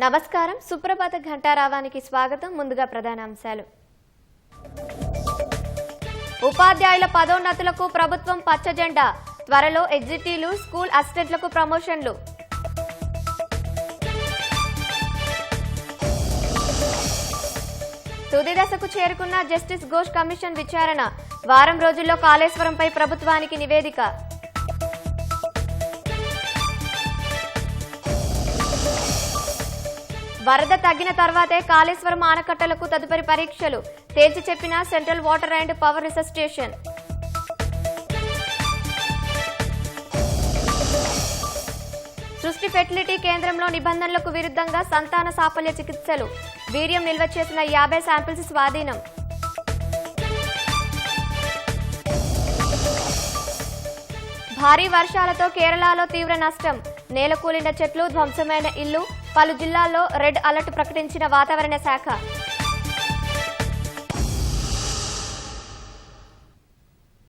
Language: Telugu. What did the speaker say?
నమస్కారం. సుప్రభాత ఘంటారావానికి స్వాగతం. ముందుగా ప్రధానాంశాలు. ఉపాధ్యాయుల పదోన్నతులకు ప్రభుత్వం పచ్చజెండా. త్వరలో ఎగ్జిక్యూటివ్లు, స్కూల్ అసిస్టెంట్లకు ప్రమోషన్లు. తుది దశకు చేరుకున్న జస్టిస్ ఘోష్ కమిషన్ విచారణ. వారం రోజుల్లో కాళేశ్వరంపై ప్రభుత్వానికి నివేదిక. వరద తగ్గిన తర్వాతే కాళేశ్వరం ఆనకట్టలకు తదుపరి పరీక్షలు. తేల్చి చెప్పిన central water and power research station. సృష్టి ఫెర్టిలిటీ కేంద్రంలో నిబంధనలకు విరుద్ధంగా సంతాన సాఫల్య చికిత్సలు. వీర్యం నిల్వ చేసిన 50 శాంపిల్స్ స్వాధీనం. భారీ వర్షాలతో కేరళలో తీవ్ర నష్టం. నేలకూలిన చెట్లు, ధ్వంసమైన ఇల్లు. పలు జిల్లాల్లో రెడ్ అలర్ట్ ప్రకటించిన వాతావరణ శాఖ.